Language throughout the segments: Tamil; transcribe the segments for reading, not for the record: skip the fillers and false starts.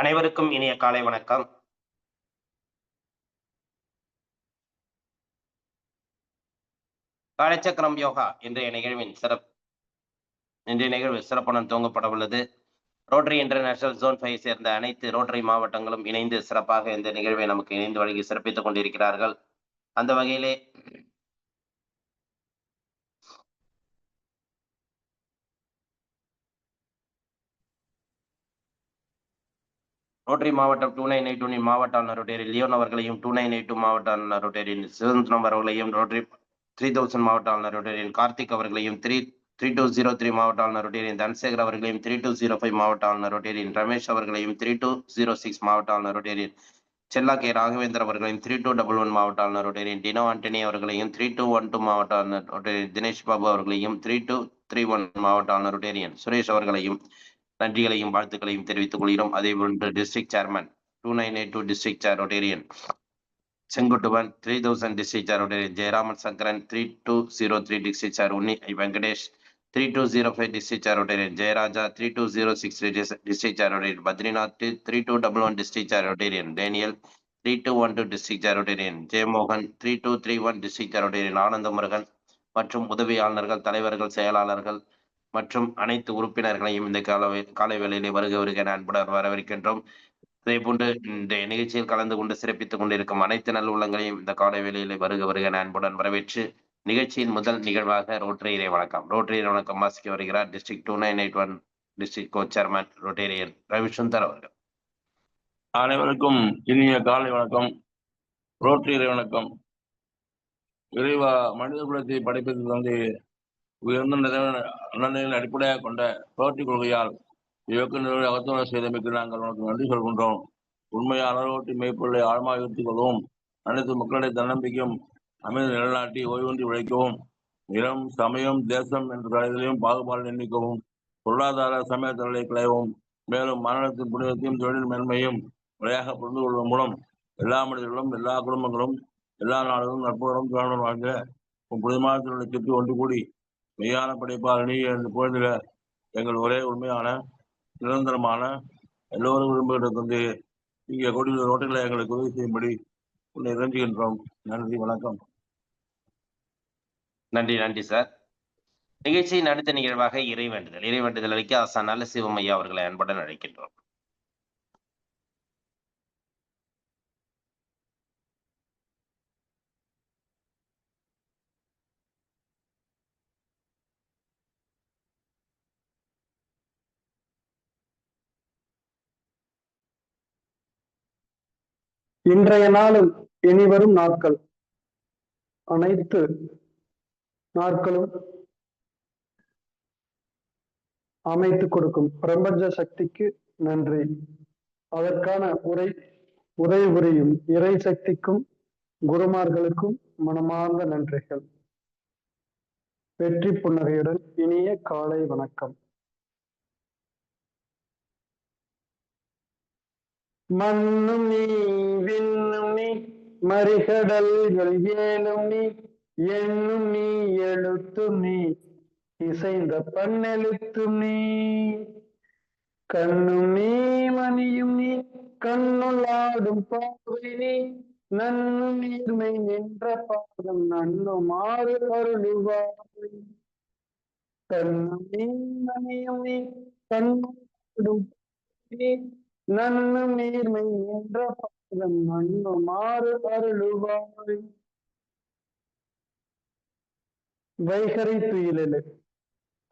அனைவருக்கும் இனிய காலை வணக்கம். காலச்சக்கரம் யோகா இன்றைய நிகழ்வு சிறப்புடன் துவங்கப்பட உள்ளது. ரோட்டரி இன்டர்நேஷனல் ஜோன் 5 சேர்ந்த அனைத்து ரோட்டரி மாவட்டங்களும் இணைந்து சிறப்பாக இந்த நிகழ்வை நமக்கு இணைந்து வழங்கி சிறப்பித்துக் கொண்டிருக்கிறார்கள். அந்த வகையிலே ரோட்டரி மாவட்டம் 2982 மாவட்ட ஆளுநர் ரோட்டரி லியோன் அவர்களையும், 2982 மாவட்ட ஆளுநர் ரோட்டரியின் சுதந்திரம் அவர்களையும், ரோட்டரி 3000 மாவட்ட ஆளுநர் ரோட்டரியின் கார்த்திக் அவர்களையும், 3203 மாவட்ட ஆளுநர் ரோட்டரியின் தனசேகர் அவர்களையும், 3205 மாவட்ட ஆளுநர் ரோட்டரியின் ரமேஷ் அவர்களையும், 3206 மாவட்ட ஆளுநர் ரோட்டரியின் செல்லா கே ராகவேந்தர் அவர்களையும், 3211 மாவட்ட ஆளுநர் ரோட்டரியின் டினோ ஆண்டனி அவர்களையும், 3212 மாவட்ட ஆளுநர் ரோட்டரியின் தினேஷ் பாபு அவர்களையும், 3231 மாவட்ட ஆளுநர் ரோட்டரியின் சுரேஷ் அவர்களையும் நன்றிகளையும் வாழ்த்துக்களையும் தெரிவித்துக் கொள்கிறோம். அதே போன்று டிஸ்ட்ரிக்ட் சேர்மன் 2982 டிஸ்ட்ரிக்ட் சேர் ரோட்டேரியன் செங்குட்டுவன், 3000 டிஸ்ட்ரிக்ட் சேர் ரோட்டேரியன் ஜெயராமன் சங்கரன், 3203 டிஸ்ட்ரிக்ட் சேர் உன்னி வெங்கடேஷ், 3205 டிஸ்ட்ரிக்ட் சேர் ரோட்டேரியன் ஜெயராஜா, 3206 டிஸ்ட்ரிக்ட் சேர் ரோட்டேரியன் பத்ரிநாத், 3211 டிஸ்ட்ரிக்ட் சேர் ரோட்டேரியன் டேனியல், 3212 டிஸ்ட்ரிக்ட் சேர் ரோட்டேரியன் ஜெயமோகன், 3231 டிஸ்ட்ரிக்ட் சேர் ரோட்டேரியன் ஆனந்தமுருகன் மற்றும் உதவி ஆளுநர்கள், தலைவர்கள், செயலாளர்கள் மற்றும் அனைத்து உறுப்பினர்களையும் இந்த காலை வேளையிலே வருக என அன்புடன் வரவேற்கின்றோம். அதே போன்று இந்த நிகழ்ச்சியில் கலந்து கொண்டு சிறப்பித்துக் கொண்டிருக்கும் அனைத்து நல்லுள்ளங்களையும் இந்த காலை வேளையிலே வருக என அன்புடன் வரவேற்று நிகழ்ச்சியின் முதல் நிகழ்வாக ரோட்டரி வணக்கம் வாசிக்க வருகிறார் district 2981 district co chairman rotarian Ravisundar அவர்கள். அனைவருக்கும் இனிய காலை வணக்கம். ரோட்டரி வணக்கம். இறைவா மனித குலத்தை படைப்பதற்கு வந்து உயர்ந்த நலன்களின் அடிப்படையாக கொண்ட ரோட்டரி கொள்கையால் இயக்குநர்கள் அகத்துணை செய்தமைக்கு நாங்கள் உனக்கு நன்றி சொல்கின்றோம். உண்மையான ரோட்டரி மெய்ப்பொருளை ஆழமாக எடுத்துக் கொள்வோம். அனைத்து மக்களுடைய தன்னம்பிக்கையும் அமைதி நிலைநாட்டி ஓய்வின்றி உழைக்கவும், இனம், சமயம், தேசம் என்ற தலைகளையும் பாகுபாடு எண்ணிக்கவும், பொருளாதார சமயத்தலை களையவும், மேலும் மாநிலத்தின் புனிதத்தையும் தொழில் மேன்மையும் முறையாக புரிந்து கொள்வதன் மூலம் எல்லா மனிதர்களும், எல்லா குடும்பங்களும், எல்லா நாடுகளும் நட்புடன் தோழனுடன் வாழ்ந்த புனிதமான தொழிலை சுற்றி ஒன்று கூடி மெய்யான படைப்பால் நீ என்று புகழ்ந்திட எங்கள் ஒரே உண்மையான நிரந்தரமான எல்லோரும் விரும்புகிற தந்து இங்கே கொடியுள்ள ரோட்டில் எங்களுக்கு உதவி செய்யும்படி உன்னை இறங்குகின்றோம். நன்றி, வணக்கம். நன்றி சார். நிகழ்ச்சியின் அடுத்த நிகழ்வாக இறைவேண்டுதல் அளிக்க ஆசான் நல்ல சிவமையா அவர்களை அன்புடன் அழைக்கின்றோம். இன்றைய நாளும் இனிவரும் நாட்கள் அனைத்து நாட்களும் அமைத்துக் கொடுக்கும் பிரபஞ்ச சக்திக்கு நன்றி. அதற்கான உதவி புரியும் இறை சக்திக்கும் குருமார்களுக்கும் மனமார்ந்த நன்றிகள். வெற்றி புன்னகையுடன் இனிய காலை வணக்கம். மண்ணும் நீ, விண்ணும் நீ, மறிகடல்கள் ஏழும் நீ, எண்ணும் நீ, எழுத்தும் நீ, இசைந்த பண்ணெழுத்தும் நீ, கண்ணும் நீ, மணியும் நீ, கண்ணுள்ளாடும் பாவை நீ, நன்னும் நீர்மை நின்ற பாதம் நன்னுமாறு அருளுவாய். கண்ணும் நீ, மணியும் நீ, கண்ணுள்ளாடும் நீ, நன்னும் நீர்மை நின்ற பாதம் நன்னுமாறு அருளுவாய். வைகரை துயிலெழு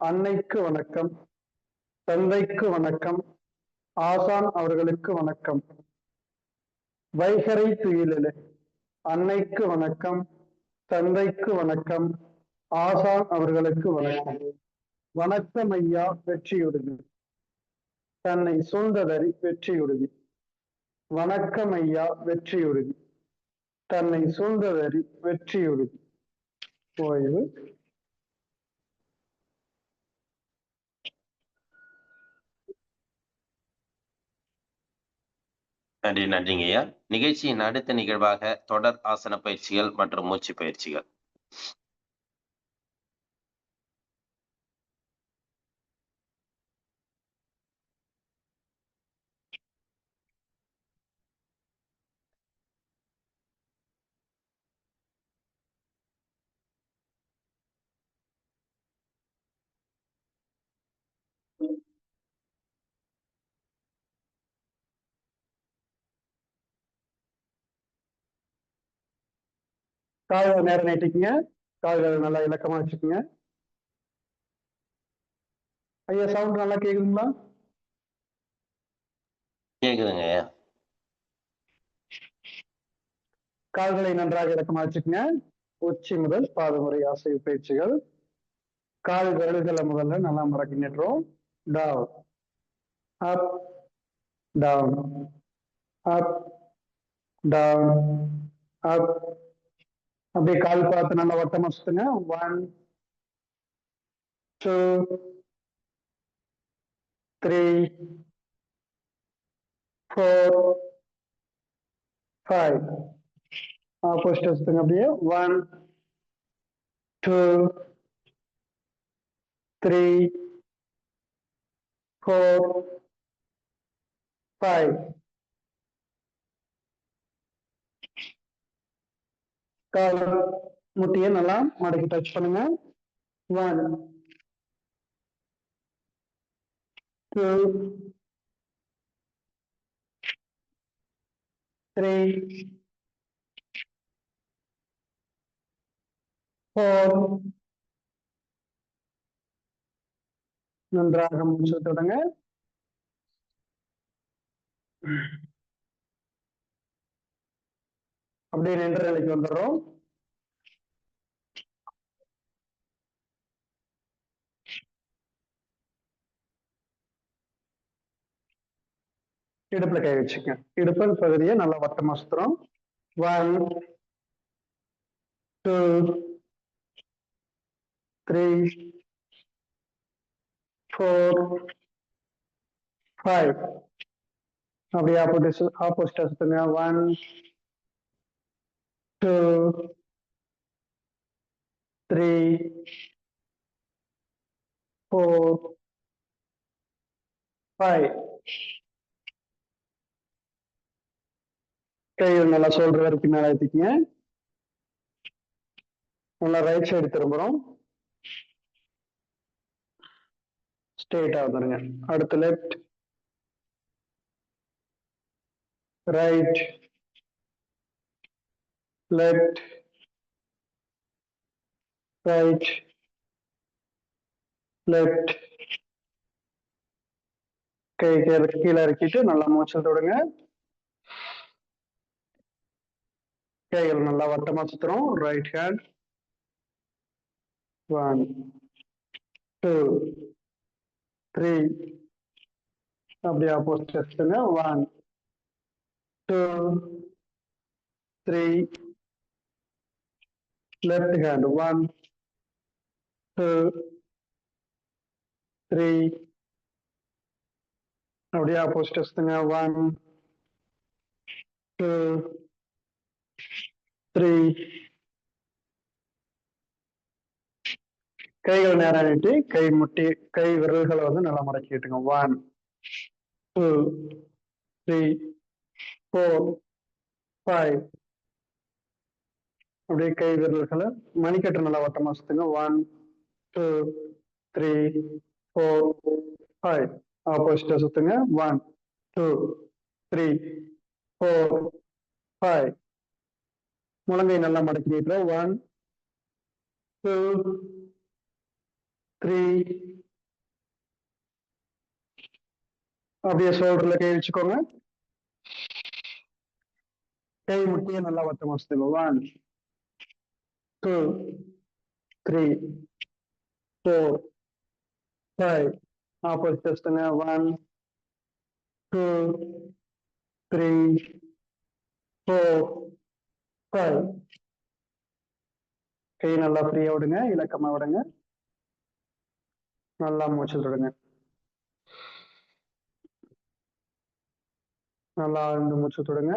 அன்னைக்கு வணக்கம், தந்தைக்கு வணக்கம், ஆசான் அவர்களுக்கு வணக்கம். வைகரை துயிலெழு அன்னைக்கு வணக்கம், தந்தைக்கு வணக்கம், ஆசான் அவர்களுக்கு வணக்கம். வணக்கம் ஐயா வெற்றியுறுதி, தன்னை சூழ்ந்ததறி வெற்றியுறுதி. வணக்கம் ஐயா வெற்றியுறுதி, தன்னை சூழ்ந்ததறி வெற்றியுறுதி. ஓய்வு. நன்றிங்க ஐயா. நிகழ்ச்சியின் அடுத்த நிகழ்வாக தொடர் ஆசன பயிற்சிகள் மற்றும் மூச்சு பயிற்சிகள். கால்களை நேரம் நீட்டிக்குங்க. கால்களை நல்லா இலக்கமா வச்சுக்கோங்க. ஐயா சவுண்ட் நல்லா கேக்குதுங்களா? கேக்குதுங்க. கால்களை நன்றாக இலக்கமா வச்சுக்கோங்க. உச்சி முதல் பாதம் வரை அசைவு பயிற்சிகள். கால் விரல்களை முதல்ல நல்லா மடக்கி நிட்டுறோம். Down, up, down, up, down, அப். அப்படியே கால் பார்த்து நல்லா வட்டமா சுத்துங்க. 1 2 3 4 5. ஆப்போசிட் சுத்துங்க. அப்படியே 1 2 3 4 5. கால் முட்டியை நல்லா மடக்கி டச் பண்ணுங்க. 1 2 3 4. நன்றாக மூச்சு தொடங்க. அப்படியே நின்ற நிலைக்கு வந்துடுறோம். இடுப்புல கை வச்சுக்க. இடுப்பல் பகுதியை நல்லா வட்டமா சுத்துறோம். 1 2 3 4 5. அப்படியே ஆப்போசிட்டா சுத்துங்க. 1 2 3 4 5. கைகள் நல்லா ஷோல்டர் வரைக்கும் மேல ஏத்திக்கங்க. நல்லா ரைட் சைடு திரும்புறோம். ஸ்ட்ரெயிட்டா வந்துருங்க. அடுத்து left, right, left, right, left. கை கீழே இறக்கிட்டு நல்லா மூச்சு தொடுங்க. கைகள் நல்லா வட்டமா சுத்துறோம். Right hand 1 2 3. அப்படியே ஆப்போசிட் சுத்துங்க. 1 2 3. Left hand 1 2 3. அப்படியே ஆப்போசிட் சுத்துங்க. 1 2 3. கைகள் நேரம் நீட்டி கை முட்டி கை விரல்களை வந்து நல்லா மடக்கிட்டுங்க. 1 2 3 4 5. அப்படியே கை விரல்களை மணிக்கட்டு நல்லா வட்டமா சுத்துங்க. 1 2 3 4 5. ஆப்போசிட்டா சுத்துங்க. 1 2 3 4 5. முழங்கை நல்லா மடக்கி நீட்டுறோம். 1 2 3. அப்படியே ஷோல்டர்ல கை வச்சுக்கோங்க. கை முட்டியை நல்லா வட்டமா சுத்துங்க. 1 2 3 4 5. ஆப்போசிட் சுத்துங்க. 1 2 3 4 5. கை நல்லா ஃப்ரீயா விடுங்க. இலக்கமா விடுங்க. நல்லா மூச்சு விடுங்க. நல்லா ஆழ்ந்து மூச்சு விடுங்க.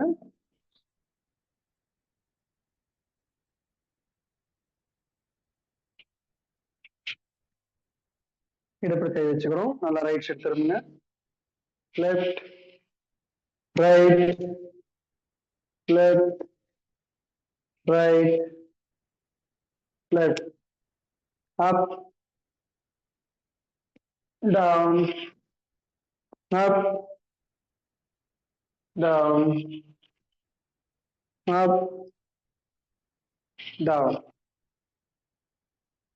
இடுப்பு கை வச்சுக்கிறோம். நல்லா ரைட் சைடு திரும்புங்க. Left, right, left, right, left. Up, down, up, down, up, down.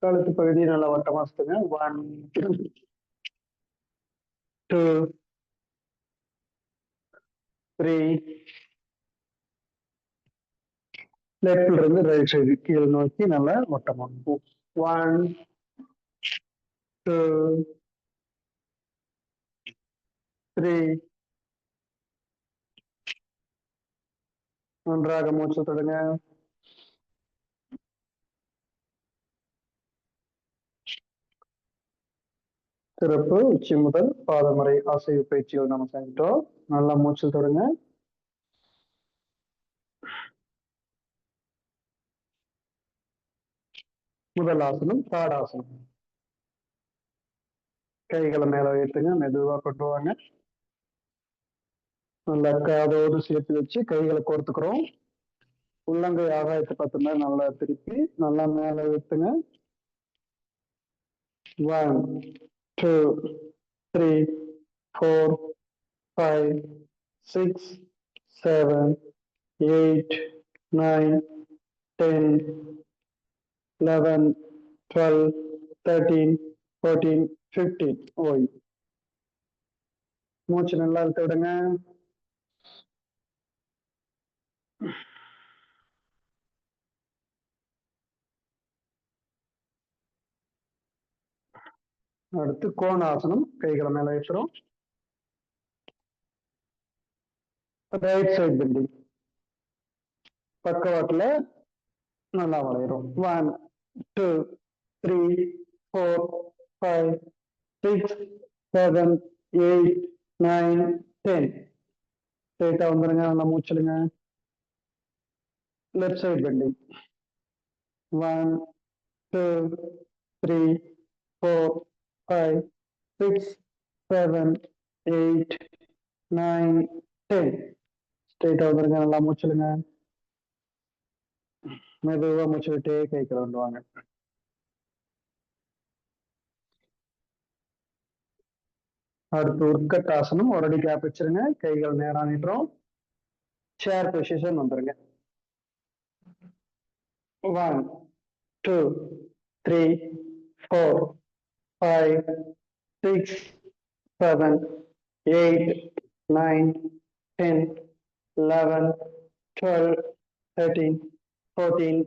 கழுத்து பகுதி நல்லா வட்டமா சுத்துங்க. 1 2 3. லெஃப்ட்ல இருந்து ரைட் சைடு கீழ் நோக்கி நல்லா வட்டமா 1 2 3. நன்றாக மூச்சு தொடுங்க. சிறப்பு. உச்சி முதல் பாதம் வரை அசைவு பயிற்சிகள் நம்ம செஞ்சிட்டோம். நல்லா மூச்சு தொடுங்க. முதல் ஆசனம் தாடாசனம். கைகளை மேல வைத்துங்க, மெதுவா கொண்டு வாங்க. நல்லா காதோடு சேர்த்து வச்சு கைகளை கோர்த்துக்கிறோம். உள்ளங்கை ஆகாயத்தை பார்த்த நல்லா திருப்பி நல்லா மேல வைத்துங்க. 1 2 3 4 5 6 7 8 9 10 11 12 13 14 15. ஓய். மூச்சு நல்லா இழுத்து விடுங்க. அடுத்து கோணாசனம். கைகளை மேல வைக்கிறோம். Right side bending. பக்கவாட்டுல நல்லா வளைகிறோம். 1 2 3 4 5 6 7 8 9 10. ஸ்ட்ரைட்டா வந்துருங்க. நல்லா மூச்சுடுங்க. Left side bending. 1 2 3 4 5 6 7 8 9 10. ஸ்ட்ரைட்டா வந்துருங்க. நல்லா மூச்சுடுங்க. மெதுவா மூச்சு விட்டே கைக்கு கொண்டு வாங்க. அடுத்து உட்கட்டாசனம். ஒரு அடி கேப் வச்சிருங்க. கைகள் நேரா நீட்டுறோம். சேர் பொசிஷன் வந்துருங்க. 1 2 3 4 5 6 7 8 9 10 11 12 13 14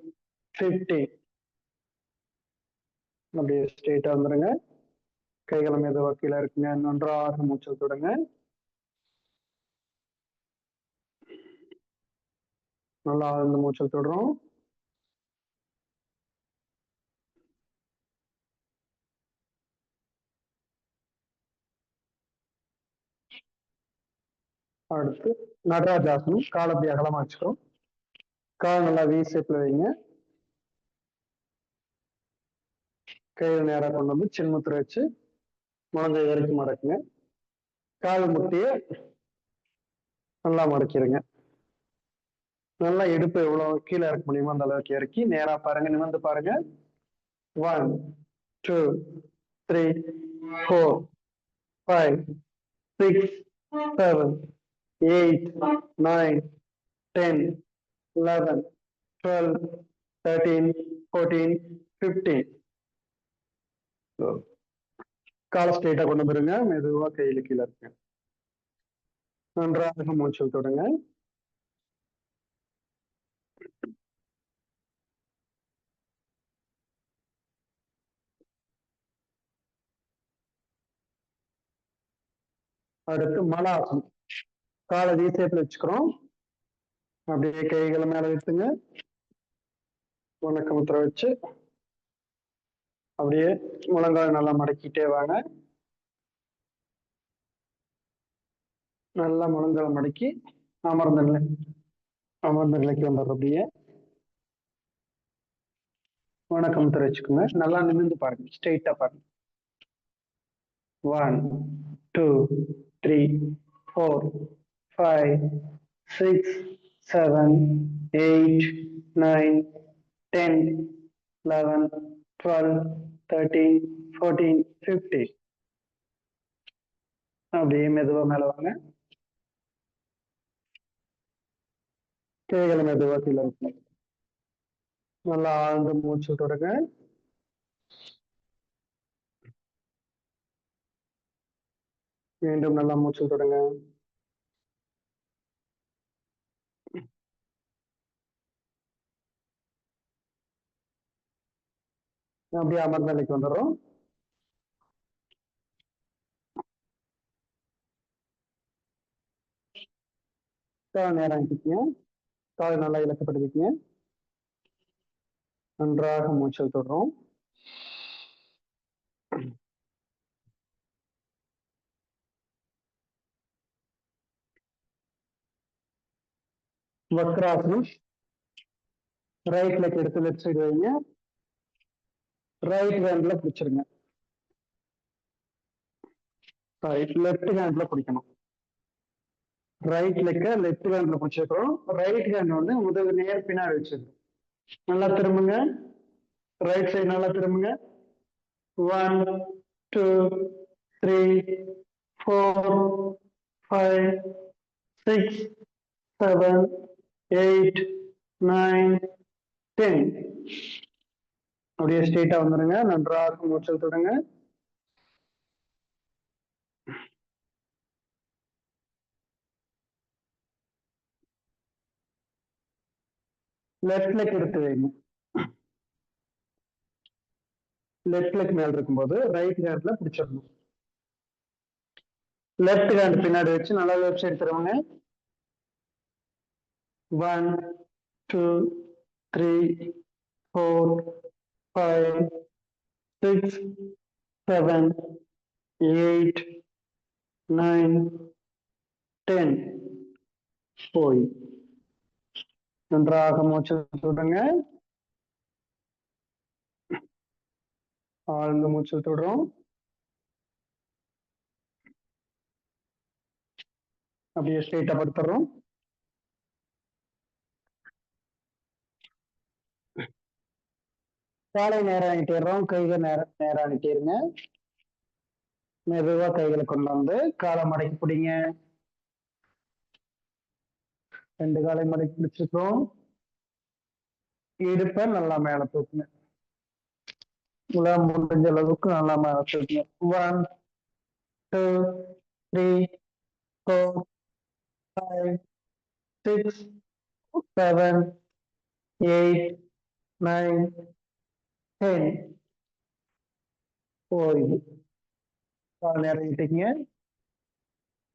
15. அப்படியே ஸ்ட்ரெயிட்டா வந்துருங்க. கைகளை மெதுவா கீழே இருக்குங்க. நன்றாக மூச்சல் தொடுங்க. நல்லா ஆழ்ந்த மூச்சல் தொடுறோம். அடுத்து நடராஜாசனம். கால் அப்படி அகலமா வச்சுக்கிறோம். கால் நல்லா வி ஷேப்ல வைங்க. கையில் நேரா கொண்டு வந்து சின்முத்திரை வச்சு முழங்கை வரைக்கும் மடக்குங்க. கால் முட்டிய நல்லா மடக்கிடுங்க. நல்லா இடுப்பு எவ்வளவு கீழே இறக்க முடியுமோ அந்த அளவுக்கு இறக்கி நேரா பாருங்க. நிமிர்ந்து பாருங்க. 1 2 3 4 5 6 7 8 9 10 11 12 13 14 15. காலை ஸ்ட்ரெயிட்டா கொண்டு வந்துருங்க. மெதுவா கையில கீழே இருக்கு. நன்றாக மூச்சல் தொடுங்க. அடுத்து மலாசனம். காலை வி ஷேப்ல வச்சுக்கிறோம். அப்படியே கைகளை மேல வைத்துங்க. வணக்க முத்திரை வச்சு அப்படியே முழங்கால் நல்லா மடக்கிட்டே வாங்க. நல்லா முழங்கால் மடக்கி அமர்ந்த நிலைக்கு வந்துடுற. அப்படியே வணக்க முத்திரை வச்சுக்கோங்க. நல்லா நிமிர்ந்து பாருங்க. ஸ்ட்ரெயிட்டா பாருங்க. 1 2 3 4 5 6 7 8 9 10 11 12 13 14 15. அப்படியே மெதுவா மேல வாங்க. கைகளை மெதுவா கீழே வைக்கணும். நல்லா ஆழ்ந்து மூச்சு விட்டுடுங்க. மீண்டும் நல்லா மூச்சு விட்டுடுங்க. அப்படியே அமர்ந்த நிலைக்கு வந்துடுறோம். நேரம் ஆக்கிக்கங்க. காலை நல்லா இலக்கப்படுத்திக்கங்க. நன்றாக மூச்சு விட்டுடுறோம். வக்ராசனம். ரைட் லெக் எடுத்து லெஃப்ட் சைடு வைங்க. ரைட் ஹேண்ட்ல பிடிச்சிருங்க. லெஃப்ட் ஹேண்ட்ல பிடிக்கணும். ரைட் லெக்க லெஃப்ட் ஹேண்ட்ல பிடிச்சிருக்கிறோம். ரைட் ஹேண்ட் வந்து முதுகு நேர் பின்னாடி வச்சிருக்கோம். நல்லா திரும்புங்க. ரைட் சைடு நல்லா திரும்புங்க. 1 2 3 4 5 6 7 8 9 10. அப்படியே ஸ்ட்ரெயிட்டா வந்துருங்க. நன்றாக மூச்சு விட்டுடுங்க. லெஃப்ட் லெக் எடுத்து வைங்க. லெஃப்ட் லெக் மேல இருக்கும்போது ரைட் ஹேண்ட்ல பிடிச்சிடணும். லெஃப்ட் ஹேண்ட் பின்னாடி வச்சு நல்லா லெஃப்ட் சைடு திரும்புங்க. 1 2 3 4 5 6 7 8 9 10. போய் நன்றாக மூச்சு விடுங்க. ஆழ்ந்த மூச்சு விட்டுடுறோம். அப்படியே ஸ்ட்ரெயிட்டா படுத்துறோம். காலை நேரம் ஆகிட்டேறோம். கைகள் நேரம் ஆகிட்டேருங்க. மெதுவா கைகளை கொண்டு வந்து காலை மடக்கி பிடிங்க. 2 காலை மடக்கி பிடிச்சிருக்கோம். இடுப்பை நல்லா மேல தூக்குங்க. முடிஞ்ச அளவுக்கு நல்லா மேல தூக்குங்க. 1 2 3 4 5 6 7 8 9 10. ஓய்வு. கால் இறங்கிட்டீங்க.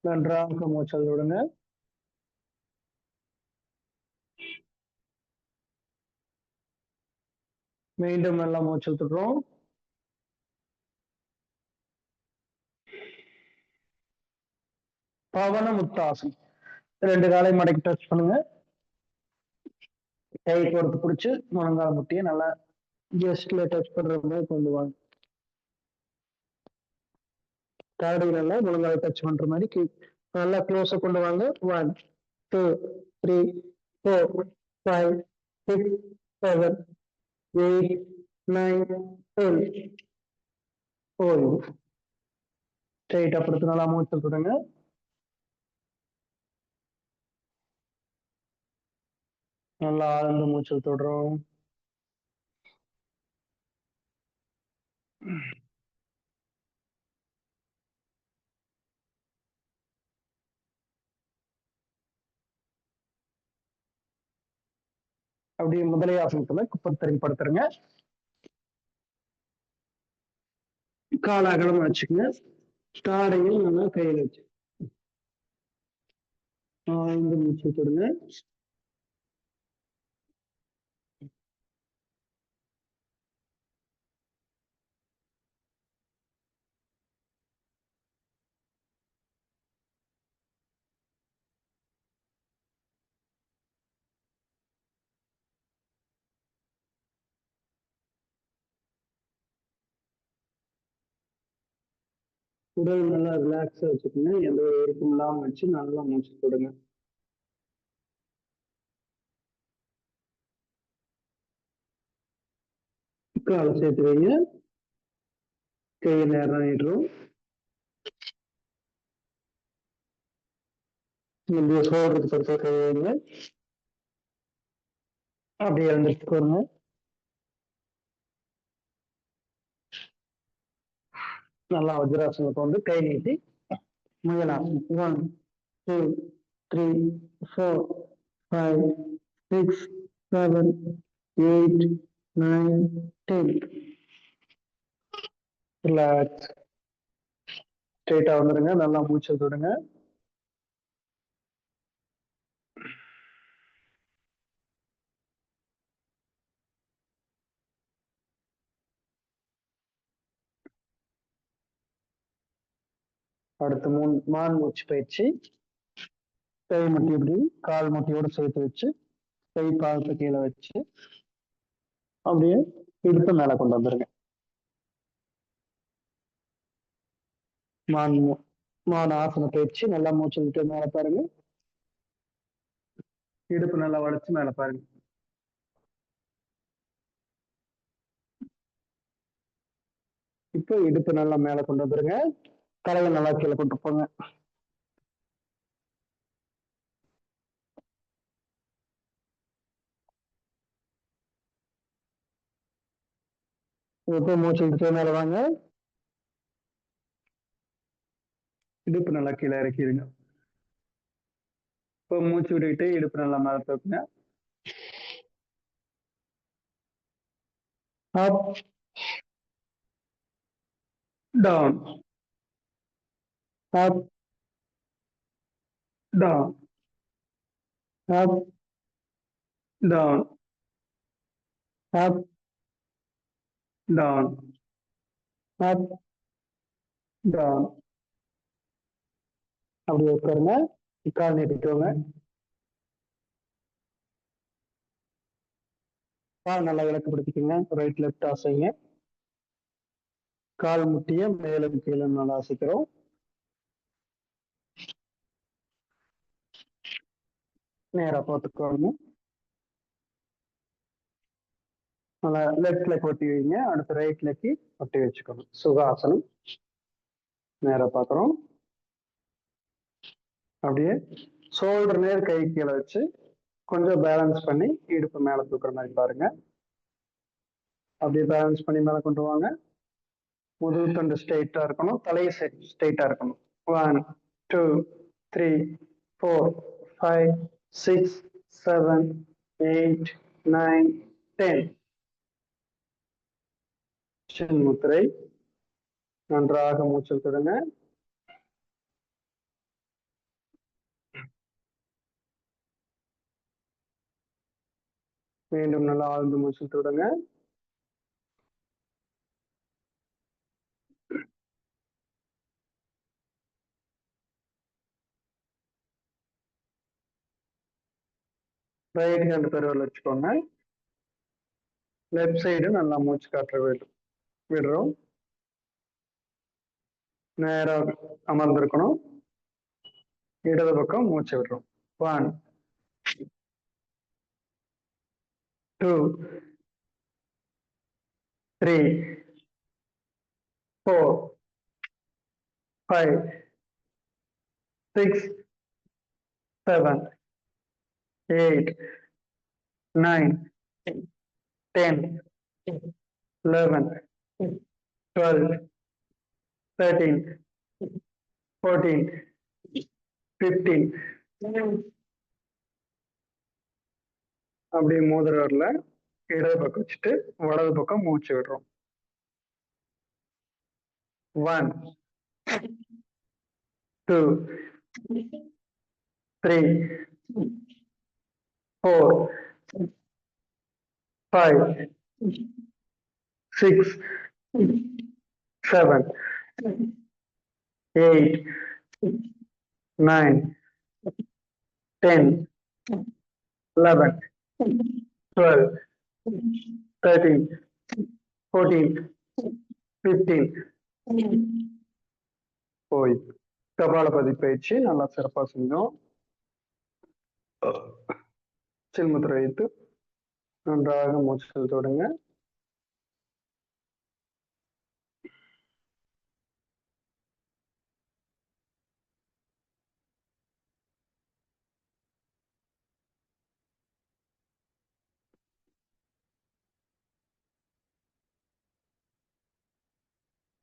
நன்றாக மூச்சல் விடுங்க. மீண்டும் நல்லா மூச்சு விட்டுறோம். பவன முத்தாசம். 2 காலை மடக்கி டச் பண்ணுங்க. கை கோர்த்து பிடிச்சு முழங்கால் முட்டியை நல்லா ஜஸ்ட்ல டச் பண்ற மாதிரி கொண்டு வாங்க. தாடியில முழங்கால் டச் பண்ற மாதிரி நல்லா க்ளோஸா கொண்டு வாங்க. 1 2 3 4 5 6 7 8 9 10. ஓய்வு. ஸ்ட்ரெயிட்டா படுத்து நல்லா மூச்சு விடுங்க. நல்லா ஆழ்ந்த மூச்சு விட்டுடுறோம். அப்படியே முதலை ஆசனத்துல குப்பத்தறி படுத்துருங்க. கால அகலமா வச்சுக்கோங்க. தாடையும் நல்லா கையில வச்சு ஆழ்ந்த மூச்சு விட்டுடுங்க. உடல் நல்லா ரிலாக்ஸா வச்சுக்கோங்க. எந்த ஒரு விருப்பம் இல்லாம வச்சு நல்லா மூச்சு போடுங்க. காலை சேர்த்து வைங்க. கையை நேரம் ஆயிடுறோம். சோழருக்கு படுத்த கை வைங்க. அப்படியே எழுந்திரிச்சுக்கோங்க. நல்லா வஜ்ராசனத்தை வந்து கை நீட்டி முயலாசனம். 1 2 3 4 5 6 7 8 9 10. ரிலாக்ஸ். ஸ்ட்ரெயிட்டா வந்துடுங்க. நல்லா மூச்சை விடுங்க. அடுத்து மான் மூச்சு பயிற்சி. கை முட்டி இப்படி கால் முட்டியோட சேர்த்து வச்சு கை பாதத்தை கீழே வச்சு அப்படியே இடுப்பு மேல கொண்டு வந்துருங்க. மான் ஆசன பயிற்சி. நல்லா மூச்சு விட்டு மேல பாருங்க. இடுப்பு நல்லா வளைச்சு மேல பாருங்க. இப்போ இடுப்பு நல்லா மேல கொண்டு வந்துருங்க. தலையை நல்லா கீழே கொண்டு போங்க. இப்போ மூச்சு விட்டு மேல வாங்க. இடுப்பு நல்லா கீழே இறக்கிடுங்க. இப்போ மூச்சு விட்டுக்கிட்டு இடுப்பு நல்லா மேல தூக்குங்க. Up down up down up down up down up down. அப்படி உட்காருங்க. கால் நீட்டிக்கோங்க. கால் நல்லா இலக்கு பிடிச்சிக்கோங்க. Right left அசைங்க. கால் முட்டிய மேலும் கீழே நல்லா அசைக்கிறோம். நேரா பார்த்துக்கோங்க. நல்லா லெஃப்ட் லெக் ஒட்டி வைங்க. அடுத்து ரைட் லெக்கி ஒட்டி வச்சுக்கணும். சுகாசனம். நேரா பார்க்குறோம். அப்படியே ஷோல்டர் நேர் கை கீழே வச்சு கொஞ்சம் பேலன்ஸ் பண்ணி இடுப்பு மேல தூக்குற மாதிரி பாருங்க. அப்படியே பேலன்ஸ் பண்ணி மேல கொண்டு வாங்க. முதுகு தண்டு ஸ்ட்ரெயிட்டா இருக்கணும். தலையை ஸ்ட்ரெயிட்டா இருக்கணும். 1 2 3 4 5 6 7 8 9 10. முத்திரை. நன்றாக மூச்சல் விடுங்க. மீண்டும் நல்லா ஆழ்ந்து மூச்சல் விடுங்க. ரைட் ஹேண்ட் பெருவல் வச்சுக்கோங்க. லெஃப்ட் சைடு நல்லா மூச்சு காற்ற விடுறோம். நேராக அமர்ந்திருக்கணும். இடது பக்கம் மூச்சு விடுறோம். 1 2 3 4 5 6 7 8 9 10 11 12 13 14 15. அப்படியே மோதிரவரில் இடது பக்கம் வச்சுட்டு வலது பக்கம் மூச்சு விடுறோம். 1 2 3 4 5 6 7 8 9 10 11 12 13 14 15. போய் கபாலபதி பயிற்சி நல்லா சிறப்பா செஞ்சோம். சின்முத்திரை வைத்து நன்றாக மூச்சு தொடங்க.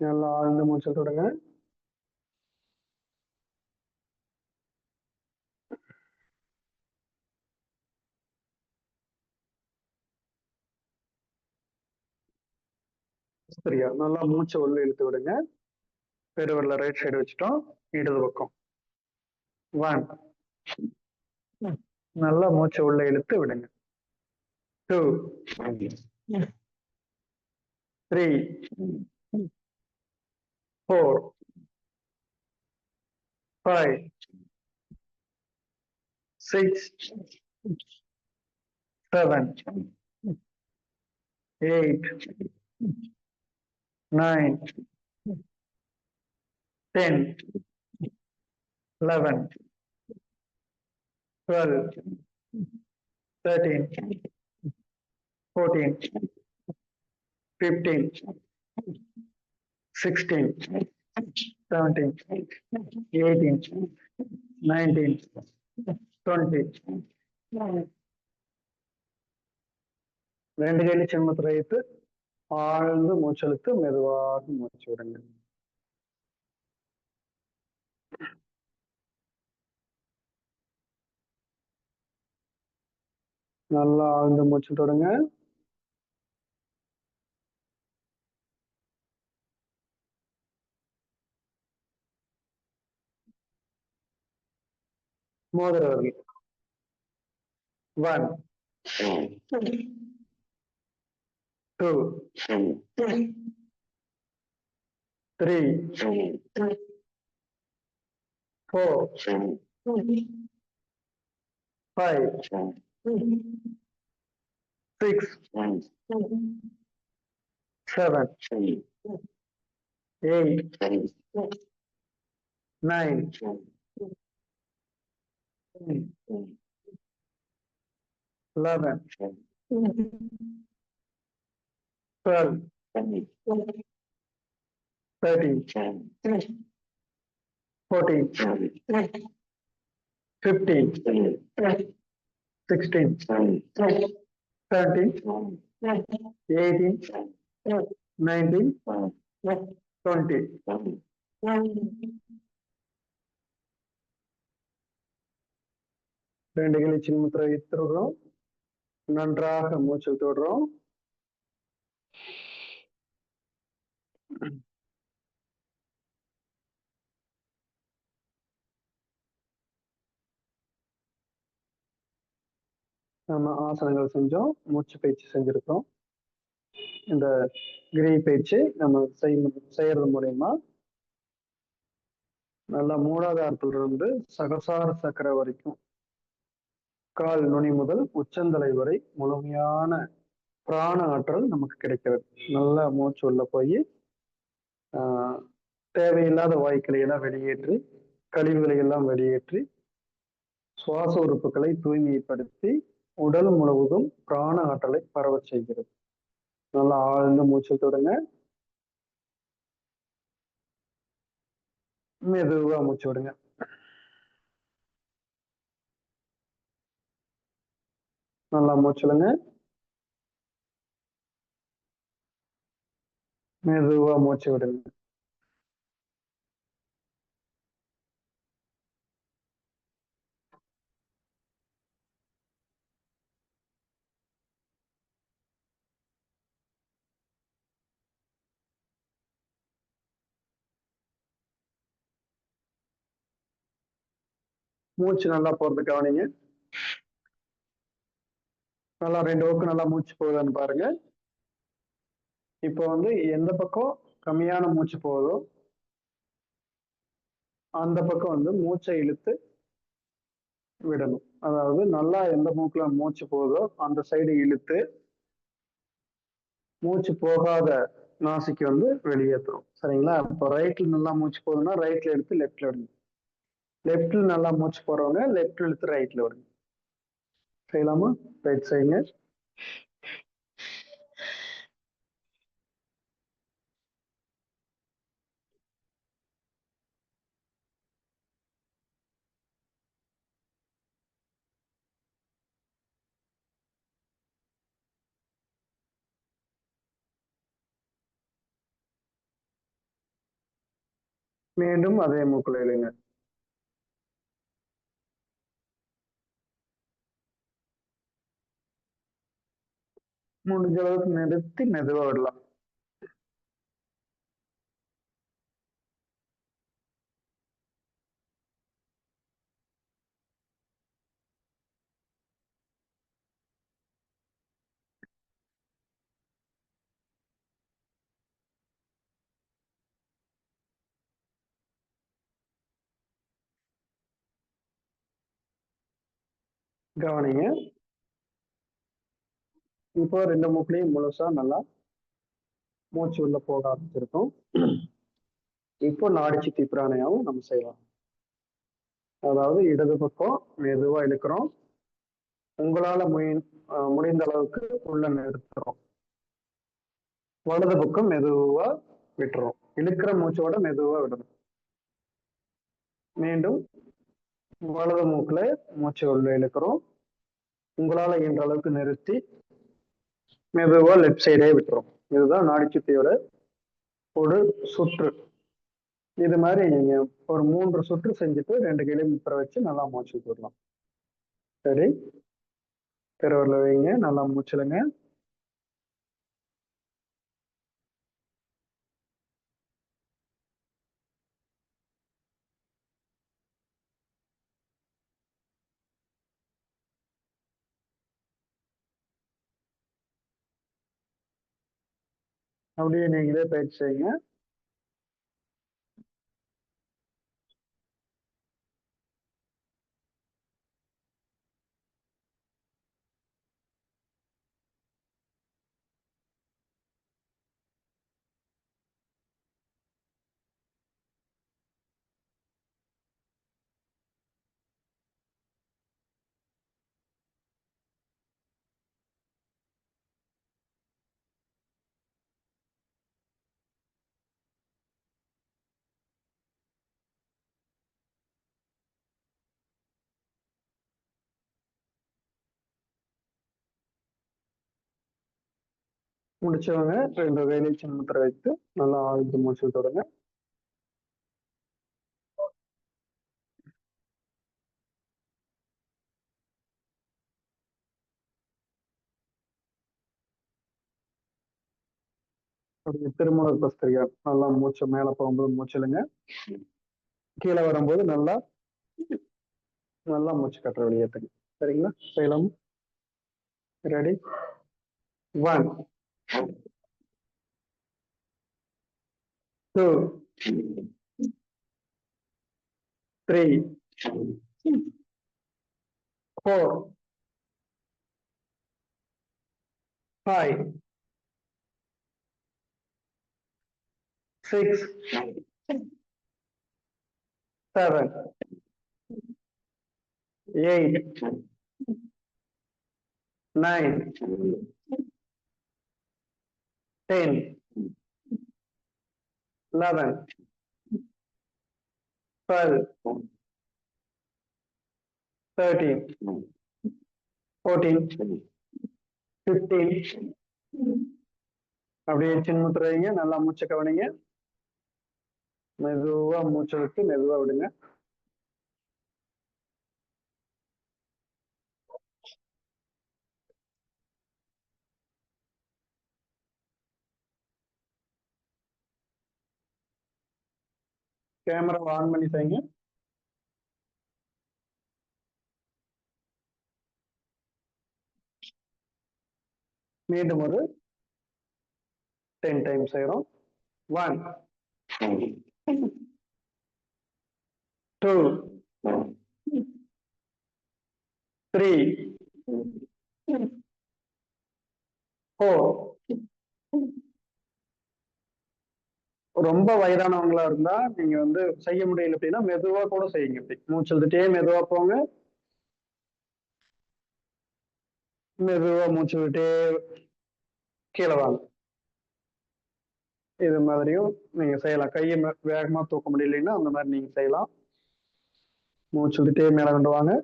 நல்லா ஆழ்ந்த மூச்சு தொடுங்க. சரியா, நல்லா மூச்சை உள்ள இழுத்து விடுங்க. பெருவரில் ரைட் சைடு வச்சுட்டோம், இடது பக்கம். 1, நல்லா மூச்சை உள்ள இழுத்து விடுங்க. 2, 3, 4, 5, 6, 7, 8, 9, 10, 11, 12, 13, 14, 15, 16, 17, 18, 19, 20. ரெண்டு கையில சின்மத்தை வைத்து ஆழ்ந்து மூச்செழுத்து மெதுவாக மூச்சு விடுங்க. நல்லா ஆழ்ந்து மூச்சு தொடுங்க. மோதிரவர்கள். 1, 2, 3, 4, 5, 6, 7, 8, 9, 11, 12, 13, 14, 15, 16, 17, 18, 19, 20. ரெண்டு கையில சின்முத்திரை வைத்திருக்கிறோம். நன்றாக மூச்சு விடுறோம். நம்ம ஆசனங்கள் செஞ்சோம், மூச்சு பயிற்சி செஞ்சிருக்கோம். இந்த கிரி பயிற்சி நம்ம செய்யறது மூலயமா நல்லா மூலாதாரத்துல இருந்து சகசார சக்கர வரைக்கும், கால் நுனி முதல் உச்சந்தலை வரை முழுமையான பிராண ஆற்றல் நமக்கு கிடைக்கிறது. நல்லா மூச்சு உள்ள போய் தேவையில்லாத வாயுக்களை எல்லாம் வெளியேற்றி, கழிவுகளை எல்லாம் வெளியேற்றி, சுவாச உறுப்புகளை தூய்மைப்படுத்தி உடல் முழுவதும் பிராண ஆற்றலை பரவ செய்கிறது. நல்லா ஆழ்ந்த மூச்சு தொடுங்க. மெதுவா மூச்சு விடுங்க. நல்லா மூச்சுடுங்க. மெதுவா மூச்சு விடுங்க. மூச்சு நல்லா போறது கவனிங்க. நல்லா ரெண்டு பக்கம் நல்லா மூச்சு போகுதான்னு பாருங்க. இப்போ வந்து எந்த பக்கம் கம்மியான மூச்சு போகுதோ அந்த பக்கம் வந்து மூச்சை இழுத்து விடணும். அதாவது நல்லா எந்த மூக்குல மூச்சு போகுதோ அந்த சைடு இழுத்து, மூச்சு போகாத நாசிக்கு வந்து வெளியேற்றுறோம். சரிங்களா? இப்போ ரைட்ல நல்லா மூச்சு போகுதுன்னா ரைட்ல எடுத்து லெஃப்ட்ல விடுங்க. லெஃப்ட்ல நல்லா மூச்சு போறவங்க லெஃப்ட் இழுத்து ரைட்ல விடுங்க. செய்யலாமா? ரைட் செய்யுங்க. மீண்டும் அதே மூக்குல இழுங்க. முடிஞ்ச அளவுக்கு நிறுத்தி மெதுவா விடலாம். கவனிங்க. இப்போ 2 மூக்குலையும் முழுசா நல்லா மூச்சு உள்ள போக ஆரம்பிச்சிருக்கும். இப்போ நாடி சுத்தி பிராணாயாமம் நம்ம செய்யலாம். அதாவது இடது பக்கம் மெதுவா இழுக்கிறோம். உங்களால முடிந்த அளவுக்கு உள்ள நிறுத்துறோம். வலது பக்கம் மெதுவா விட்டுறோம். இழுக்கிற மூச்சோட மெதுவா விடணும். மீண்டும் வலது மூக்குல மூச்சை உள்ள இழுக்கிறோம். உங்களால இயன்ற அளவுக்கு நிறுத்தி மெதுவா லெஃப்ட் சைடே விட்டுறோம். இதுதான் நாடி சுத்தியோட ஒரு சுற்று. இது மாதிரி நீங்க ஒரு 3 சுற்று செஞ்சுட்டு 2 கையிலையும் முத்திரை வச்சு நல்லா மூச்சு விட்டுடலாம். சரி, பெருவரில் வைங்க, நல்லா மூச்சுலுங்க. அப்படியே நீங்களே பயிற்சி செய்யுங்க. முடிச்சவங்க 2 கையிலையும் சின்ன முத்திரை வைத்து நல்லா ஆழ்ந்து மூச்சு விட்டுடுங்க. அப்படியே திருமூலர் பஸ்திரிகா நல்லா மூச்சை மேல போகும்போது மூச்சிலுங்க. கீழே வரும்போது நல்லா நல்லா மூச்சு கட்டுற வெளியேற்றுங்க. சரிங்களா? செய்யலாம். ரெடி? 1 2 3 4 5 6 7 8 9 10 11 12 13 14 15 அப்படியே சின்ன முத்திரை வைங்க. நல்லா மூச்சை கவனிங்க. மெதுவா மூச்சை விட்டு மெதுவா விடுங்க. கேமரா ஆன் பண்ணி செய்யுங்க. மீண்டும் ஒரு 10 டைம் செய்யறோம். 1 2 3 4 ரொம்ப வயதானவங்களா இருந்தா நீங்க வந்து செய்ய முடியல அப்படின்னா மெதுவா கூட செய்யுங்க. இப்படி மூச்சு விட்டுட்டே மெதுவா போங்க. மெதுவா மூச்சு விட்டே கீழே வாங்க. இது மாதிரியும் நீங்க செய்யலாம். கையை வேகமா தூக்க முடியலைன்னா அந்த மாதிரி நீங்க செய்யலாம். மூச்சு விட்டுட்டே மேல கொண்டு வாங்க.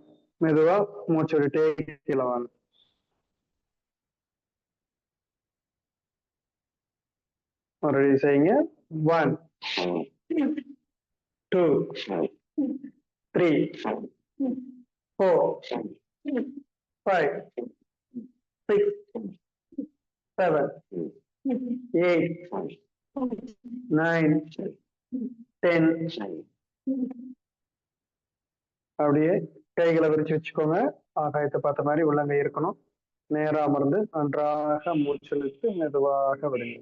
மெதுவா மூச்சு விட்டுட்டே கீழே வாங்க. மறுபடியும் செய்யுங்க. 1 2, 3, 4, 5, 6, 7, 8, 9, 10. அப்படியே கைகளை விரிச்சு வச்சுக்கோங்க. ஆகாயத்தை பார்த்த மாதிரி உள்ளங்கை இருக்கணும். நேரா அமர்ந்து நன்றாக மூச்செழுத்து மெதுவாக விடுங்க.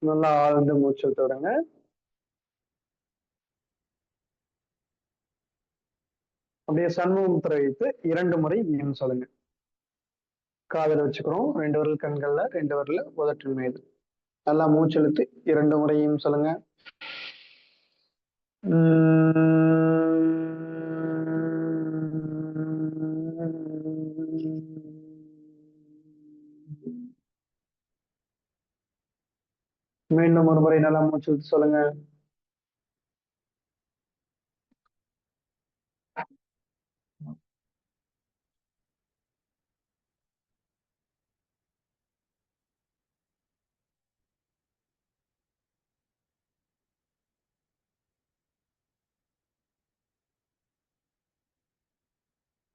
நல்லா ஆழ்ந்து மூச்செழுத்து விடுங்க. அப்படியே சண்முகமுத்திரை வைத்து 2 முறை ம் சொல்லுங்க. காதல வச்சுக்கிறோம். 2 விரல் கண்கள்ல, 2 விரல் உதட்டின் மீது. நல்லா மூச்செழுத்து 2 முறையும் சொல்லுங்க. மீண்டும் ஒரு முறை நல்லா மூச்செழுத்து சொல்லுங்க.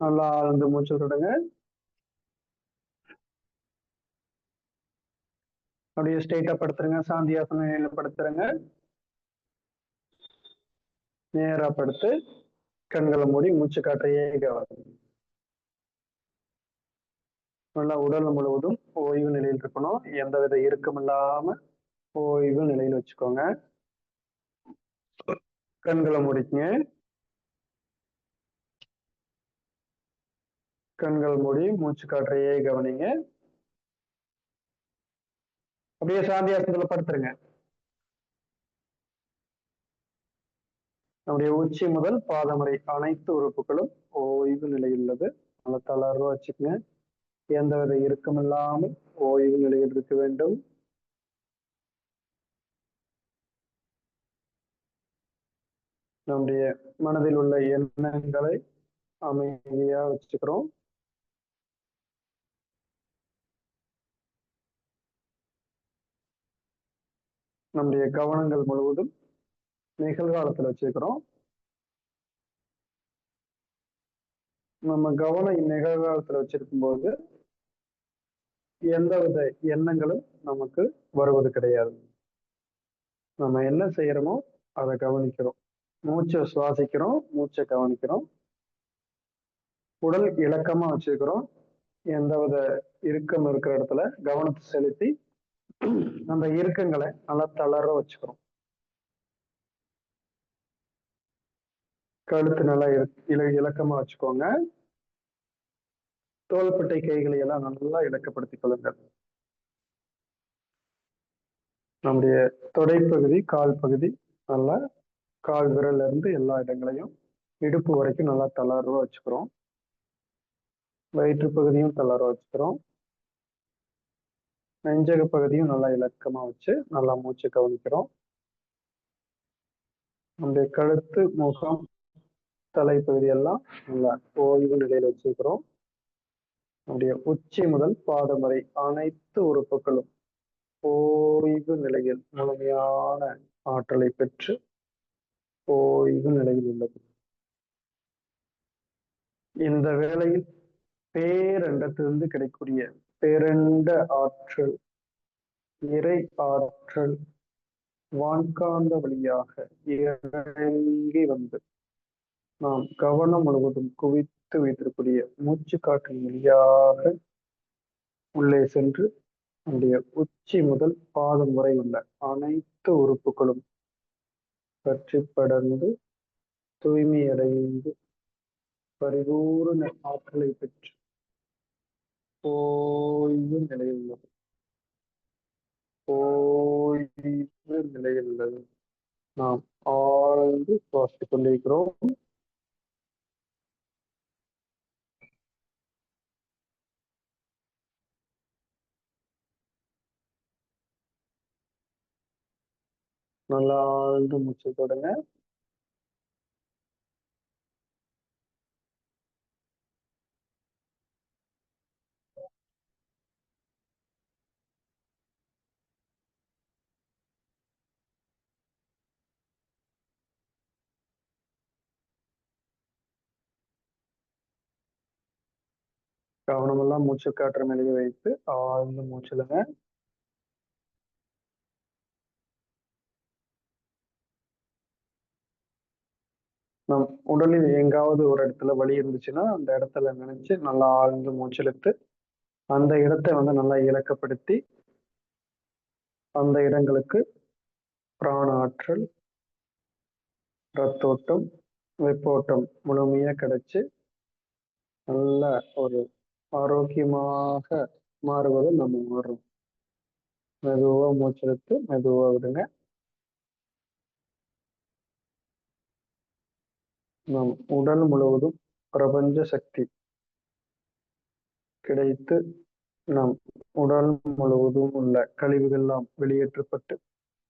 நல்லா ஆழ்ந்து மூச்சு விடுங்க. அப்படியே ஸ்ட்ரெயிட்டா படுத்துருங்க. சாந்தியாசனம் படுத்துருங்க. நேரா படுத்து கண்களை மூடி மூச்சு காற்றையே கவனிங்க. நல்லா உடல் முழுவதும் ஓய்வு நிலையில் இருக்கணும். எந்தவித இறுக்கம் இல்லாம ஓய்வு நிலையில் வச்சுக்கோங்க. கண்களை முடிக்குங்க. கண்கள் மூடி மூச்சு காற்றையே கவனிங்க. அப்படியே சாந்தியாசனத்துல படுத்துருங்க. நம்முடைய உச்சி முதல் பாதம் வரை அனைத்து உறுப்புகளும் ஓய்வு நிலையில் உள்ளது. நல்லா தளர்வா வச்சுக்கோங்க. எந்தவித இறுக்கம் இல்லாமல் ஓய்வு நிலையில் இருக்க வேண்டும். நம்முடைய மனதில் உள்ள எண்ணங்களை அமைதியா வச்சுக்கிறோம். நம்முடைய கவனங்கள் முழுவதும் நிகழ்காலத்துல வச்சுக்கிறோம். நம்ம கவனம் நிகழ்காலத்துல வச்சிருக்கும் போது எந்தவித எண்ணங்களும் நமக்கு வருவது கிடையாது. நம்ம என்ன செய்யறோமோ அதை கவனிக்கிறோம். மூச்சை சுவாசிக்கிறோம், மூச்சை கவனிக்கிறோம். உடல் இலக்கமா வச்சுக்கிறோம். எந்தவித இறுக்கம் இருக்கிற இடத்துல கவனத்தை செலுத்தி நம்ம இறுக்கங்களை நல்லா தளர வச்சுக்கிறோம். கழுத்து நல்லா இலக்கமா வச்சுக்கோங்க. தோள்பட்டை கைகளை எல்லாம் நல்லா இலக்கப்படுத்திக் கொள்ளுங்கள். நம்முடைய தொடைப்பகுதி, கால் பகுதி நல்லா கால் விரல்ல இருந்து எல்லா இடங்களையும் இடுப்பு வரைக்கும் நல்லா தளர்வா வச்சுக்கிறோம். வயிற்று பகுதியும் தளர்வா வச்சுக்கிறோம். நெஞ்சக பகுதியும் நல்லா இலக்கமா வச்சு நல்லா மூச்சு கவனிக்கிறோம். நம்முடைய கழுத்து, முகம், தலைப்பகுதி எல்லாம் நல்லா ஓய்வு நிலையில வச்சுக்கிறோம். நம்முடைய உச்சி முதல் பாதம் வரை அனைத்து உறுப்புகளும் ஓய்வு நிலையில் முழுமையான ஆற்றலை பெற்று ஓய்வு நிலையில் உள்ளது. இந்த வேளையில் பேரண்டத்திலிருந்து கிடைக்கக்கூடிய பேரண்ட ஆற்றல், இறை ஆற்றல் வான்காந்த வழியாக இறங்கி வந்து நாம் கவனம் முழுவதும் குவித்து வைத்திருக்கூடிய மூச்சு காற்றின் வழியாக உள்ளே சென்று நம்முடைய உச்சி முதல் பாதம் வரை உள்ள அனைத்து உறுப்புகளும் பற்றி படர்ந்து தூய்மையடைந்து பரிபூர்ண ஆற்றலை பெற்று ஓய்வு நிலையில் உள்ளது. ஓய்வு நிலையில் உள்ளது. நாம் ஆழ்ந்து சுவாசித்துக் கொண்டிருக்கிறோம். நல்லா ஆழ்ந்து மூச்சு தொடங்க. கவனமெல்லாம் மூச்சு காற்று மேலேயே வைத்து ஆழ்ந்து மூச்சிலுங்க. நம் உடலில் எங்காவது ஒரு இடத்துல வலி இருந்துச்சுன்னா அந்த இடத்துல நினைச்சு நல்லா ஆழ்ந்து மூச்சிழுத்து அந்த இடத்தை நல்லா இலக்கப்படுத்தி அந்த இடங்களுக்கு பிராண ஆற்றல், ரத்தோட்டம், வெப்போட்டம் முழுமையா கிடைச்சு நல்ல ஒரு ஆரோக்கியமாக மாறுவதை நம்ம உணர்றோம். மெதுவா மூச்செடுத்து மெதுவா விடுங்க. நம் உடல் முழுவதும் பிரபஞ்ச சக்தி கிடைத்து நம் உடல் முழுவதும் உள்ள கழிவுகள் எல்லாம் வெளியேற்றப்பட்டு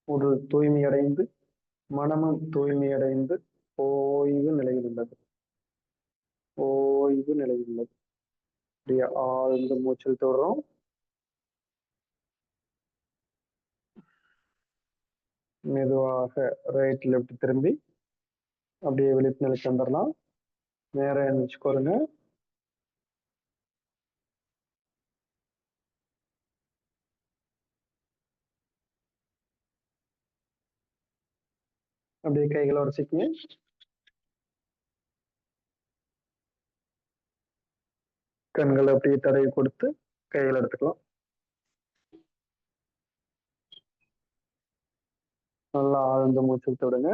உடல் தூய்மையடைந்து மனமும் தூய்மையடைந்து ஓய்வு நிலையில் உள்ளது. ஓய்வு நிலையில் உள்ளது. அப்படியே ஆழ்ந்த மூச்சில் தொடரும். மெதுவாக ரைட் லெஃப்ட் திரும்பி அப்படியே விழிப்பு நிலைக்கு வந்துடலாம். நேரம் எழுந்துச்சுக்கோருங்க. அப்படியே கைகளை உரைச்சிக்கங்க. கண்களை அப்படியே தடவி கொடுத்து கையில் எடுத்துக்கலாம். நல்லா ஆழ்ந்த மூச்சு விடுங்க.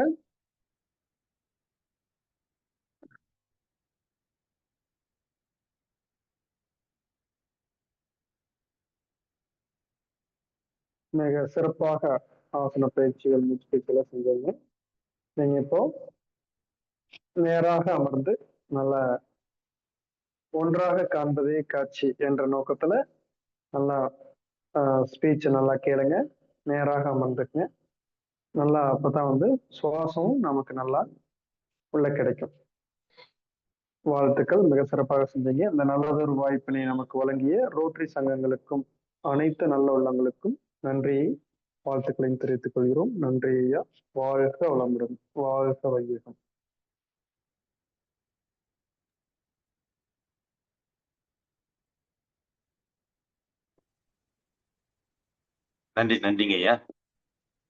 மிக சிறப்பாக ஆசன பயிற்சிகள் மூச்சு பயிற்சியெல்லாம் செஞ்சீங்க. நீங்க இப்போ நேராக அமர்ந்து நல்ல ஒன்றாக காண்பதே காட்சி என்ற நோக்கத்துல நல்லா ஸ்பீச் நல்லா கேளுங்க. நேராக அமர்ந்துக்குங்க. நல்லா அப்பதான் சுவாசமும் நமக்கு நல்லா உள்ள கிடைக்கும். வாழ்த்துக்கள், மிக சிறப்பாக செஞ்சீங்க. இந்த நல்லதொரு வாய்ப்பினை நமக்கு வழங்கிய ரோட்டரி சங்கங்களுக்கும் அனைத்து நல்ல உள்ளங்களுக்கும் நன்றியை வாழ்த்துக்களையும் தெரிவித்துக் கொள்கிறோம். நன்றி ஐயா. வாழ்க வளமுடன், வாழ்க வையகம். நன்றிங்க ஐயா.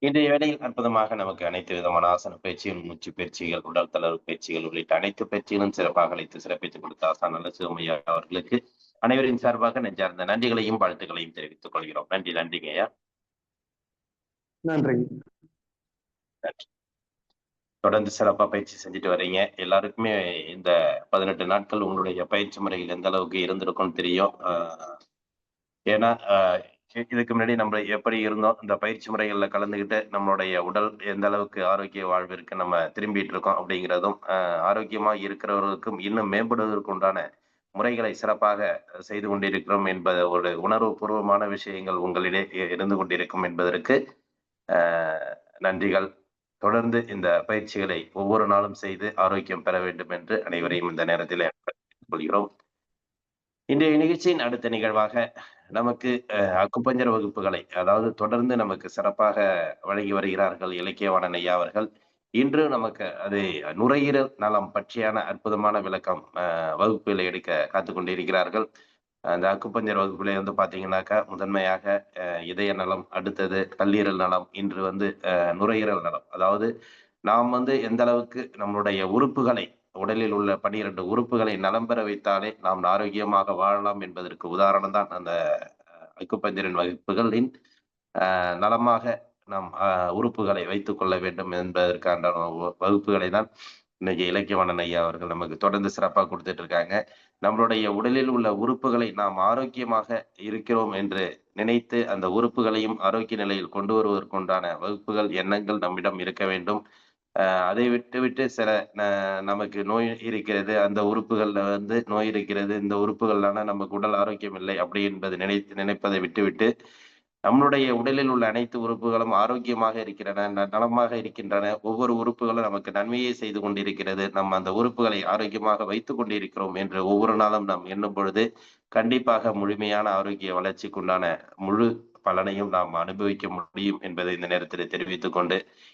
இன்றைய வேளையில் அற்புதமாக நமக்கு அனைத்து விதமான ஆசன பயிற்சிகள், மூச்சு பயிற்சிகள், உடல் தளர்வு பயிற்சிகள் உள்ளிட்ட அனைத்து பயிற்சிகளும் சிறப்பாக அழைத்து சிறப்பித்துக் கொடுத்த ஆசான் நல்ல சிவமையா அவர்களுக்கு அனைவரின் சார்பாக நெஞ்சார்ந்த நன்றிகளையும் வாழ்த்துக்களையும் தெரிவித்துக் கொள்கிறோம். நன்றிங்க ஐயா. நன்றி. தொடர்ந்து சிறப்பா பயிற்சி செஞ்சுட்டு வர்றீங்க. எல்லாருக்குமே இந்த 18 நாட்கள் உங்களுடைய பயிற்சி முறைகள் எந்த அளவுக்கு இருந்திருக்கும்னு தெரியும். ஏன்னா இதுக்கு முன்னாடி நம்ம எப்படி இருந்தோம், இந்த பயிற்சி முறைகள்ல கலந்துகிட்டு நம்மளுடைய உடல் எந்த அளவுக்கு ஆரோக்கிய வாழ்விற்கு நம்ம திரும்பிட்டு இருக்கோம் அப்படிங்கிறதும், ஆரோக்கியமா இருக்கிறவர்களுக்கும் இன்னும் மேம்படுவதற்கு உண்டான முறைகளை சிறப்பாக செய்து கொண்டிருக்கிறோம் என்பது ஒரு உணர்வு பூர்வமான விஷயங்கள் உங்களிடையே இருந்து கொண்டிருக்கும் என்பதற்கு நன்றிகள். தொடர்ந்து இந்த பயிற்சிகளை ஒவ்வொரு நாளும் செய்து ஆரோக்கியம் பெற வேண்டும் என்று அனைவரையும் இந்த நேரத்தில் கொள்கிறோம். இன்றைய நிகழ்ச்சியின் அடுத்த நிகழ்வாக நமக்கு அக்குபஞ்சர் வகுப்புகளை, அதாவது தொடர்ந்து நமக்கு சிறப்பாக வழங்கி வருகிறார்கள் இலக்கியவாணன் ஐயா அவர்கள். இன்று நமக்கு அது நுரையீரல் நலம் பற்றியான அற்புதமான விளக்கம் வகுப்பில் எடுக்க காத்து கொண்டிருக்கிறார்கள். அந்த அக்குபஞ்சர் வகுப்புல பாத்தீங்கன்னாக்கா முதன்மையாக இதய நலம், அடுத்தது கல்லீரல் நலம், இன்று நுரையீரல் நலம். அதாவது நாம் எந்த அளவுக்கு நம்மளுடைய உறுப்புகளை, உடலில் உள்ள 12 உறுப்புகளை நலம் பெற வைத்தாலே நாம் ஆரோக்கியமாக வாழலாம் என்பதற்கு உதாரணம் தான் அந்த அக்குபஞ்சரின் வகுப்புகளின் நலமாக நாம் உறுப்புகளை வைத்துக் கொள்ள வேண்டும் என்பதற்கான வகுப்புகளை தான் இன்னைக்கு இலக்கியவாணன் ஐயா அவர்கள் நமக்கு தொடர்ந்து சிறப்பாக கொடுத்துட்டு இருக்காங்க. நம்மளுடைய உடலில் உள்ள உறுப்புகளை நாம் ஆரோக்கியமாக இருக்கிறோம் என்று நினைத்து அந்த உறுப்புகளையும் ஆரோக்கிய நிலையில் கொண்டு வருவதற்குண்டான வகுப்புகள், எண்ணங்கள் நம்மிடம் இருக்க வேண்டும். அதை விட்டு சில நமக்கு நோய் இருக்கிறது, அந்த உறுப்புகள்ல நோய் இருக்கிறது, இந்த உறுப்புகள்லான நமக்கு உடல் ஆரோக்கியம் இல்லை அப்படி என்பது நினைப்பதை விட்டுவிட்டு நம்மளுடைய உடலில் உள்ள அனைத்து உறுப்புகளும் ஆரோக்கியமாக இருக்கின்றன, நலமாக இருக்கின்றன. ஒவ்வொரு உறுப்புகளும் நமக்கு நன்மையை செய்து கொண்டிருக்கிறது. நம்ம அந்த உறுப்புகளை ஆரோக்கியமாக வைத்துக் கொண்டிருக்கிறோம் என்று ஒவ்வொரு நாளும் நாம் எண்ணும் பொழுது கண்டிப்பாக முழுமையான ஆரோக்கிய வளர்ச்சிக்குண்டான முழு பலனையும் நாம் அனுபவிக்க முடியும் என்பதை இந்த நேரத்தில் தெரிவித்துக் கொண்டு